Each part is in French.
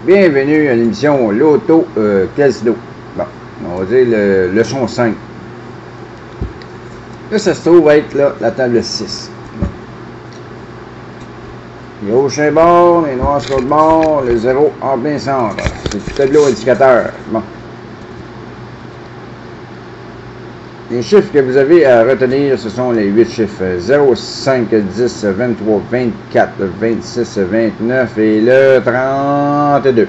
Bienvenue à l'émission Loto Casino. Bon, on va dire le leçon 5. Là, ça se trouve être là, la table 6. Bon. Les rouges sur un bord, les noirs sur l'autre bord, le 0 en plein centre. C'est le tableau indicateur. Bon. Les chiffres que vous avez à retenir, ce sont les 8 chiffres 0, 5, 10, 23, 24, 26, 29 et le 32.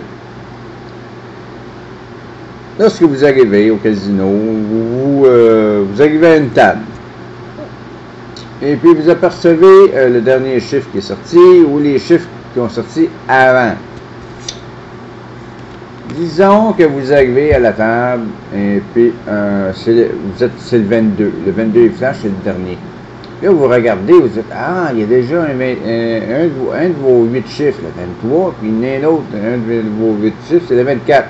Lorsque vous arrivez au casino, vous arrivez à une table. Et puis vous apercevez le dernier chiffre qui est sorti ou les chiffres qui ont sorti avant. Disons que vous arrivez à la table et puis c'est le 22. Le 22 est flash, c'est le dernier. Là, vous regardez, vous dites, ah, il y a déjà un de vos 8 chiffres, le 23, puis il y en a un autre, un de vos 8 chiffres, c'est le 24.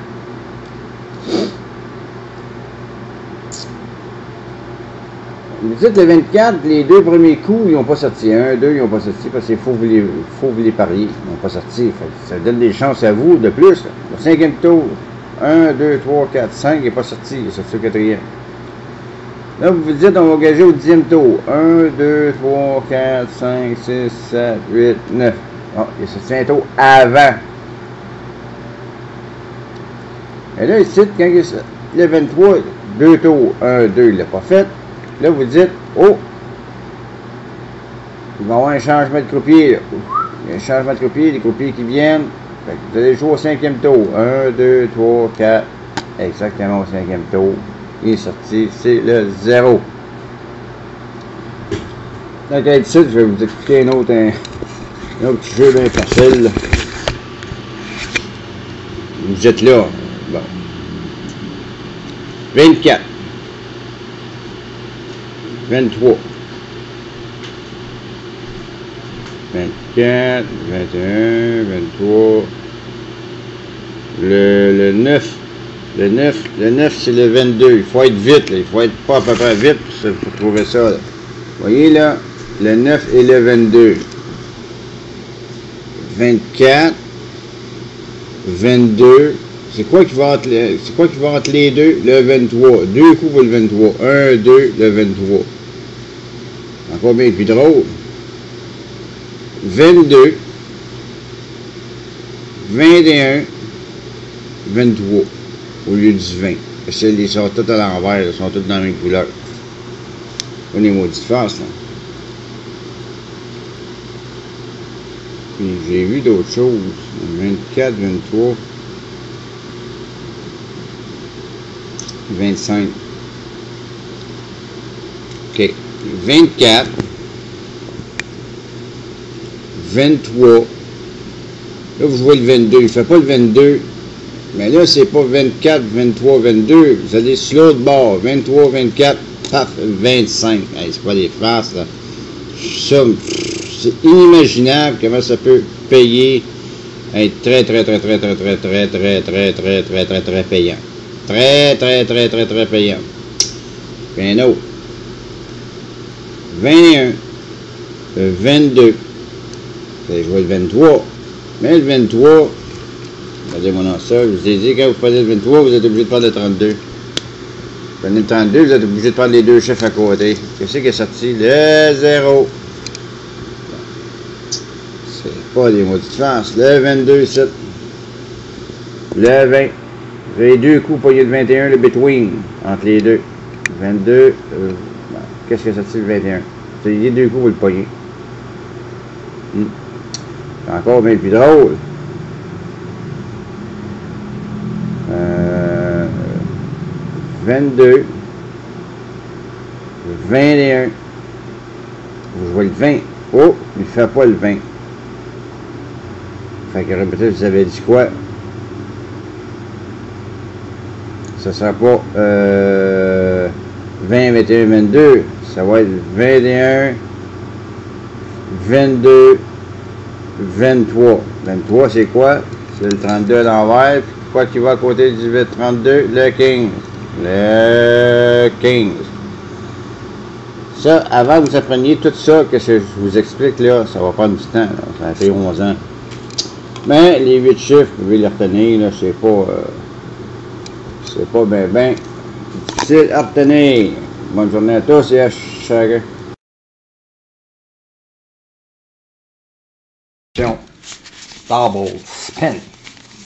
Vous dites le 24, les deux premiers coups, ils n'ont pas sorti. 1, 2, ils n'ont pas sorti parce qu'il faut vous les parier. Ils n'ont pas sorti. Ça donne des chances à vous de plus. Le cinquième tour, 1, 2, 3, 4, 5, il n'est pas sorti. Il est sorti au quatrième. Là, vous vous dites, on va gager au 10e tour. 1, 2, 3, 4, 5, 6, 7, 8, 9. Ah, il est sorti un tour avant. Et là, ici, quand il est le 23, 2 tours. 1, 2, il ne l'a pas fait. Là, vous dites, oh, il va y avoir un changement de croupier. Là. Il y a un changement de croupier, les croupiers qui viennent. Fait que vous allez jouer au 5e tour. 1, 2, 3, 4. Exactement au 5e tour. Il est sorti, c'est le 0. Donc, ici, je vais vous expliquer un autre petit jeu bien facile. Vous êtes là. Bon. 24. 23, 24, 21, 23, le 9, le 9 c'est le 22, il faut être vite, là. Il faut être pas à peu près vite pour trouver ça. Là. Vous voyez là, le 9 et le 22, 24, 22, c'est quoi qui va entre les deux? Le 23, deux coups pour le 23, 1, 2, le 23. Encore bien plus drôle. 22, 21, 23, au lieu du 20. Parce qu'ils sont tous à l'envers, ils sont tous dans la même couleur. On est maudit face, là. Puis j'ai vu d'autres choses. 24, 23, 25. OK. 24, 23, là vous jouez le 22, il ne fait pas le 22, mais là c'est pas 24, 23, 22, vous allez sur l'autre bord, 23, 24, paf, 25, hey, c'est pas des farces là, ça, c'est inimaginable comment ça peut payer, être très payant, très payant, puis un autre, 21, 22, vous allez jouer le 23, mais le 23, regardez mon ça, je vous ai dit, quand vous prenez le 23, vous êtes obligé de prendre le 32. Vous prenez le 32, vous êtes obligé de prendre les deux chiffres à côté. Qu'est-ce qui est sorti? Le 0. C'est pas des maudites chances. Le 22, c'est le 20. Vous avez deux coups pour le 21, le between, entre les deux. 22, qu'est-ce qui est sorti le 21? C'est les deux coups pour le pogner. C'est encore bien plus drôle. 22, 21, vous jouez le 20. Oh, il ne fait pas le 20. Fait que peut-être vous avez dit quoi? Ça sera pas 20, 21, 22. Ça va être 21, 22, 23. 23, c'est quoi? C'est le 32 à l'envers. Quoi qui va à côté du 32? Le 15. Le 15. Ça, avant que vous appreniez tout ça que je vous explique là, ça va prendre du temps. Là. Ça a fait 11 ans. Mais les 8 chiffres, vous pouvez les retenir, là, c'est pas ben difficile à retenir. Bonne journée à tous et à chacun. Double spin.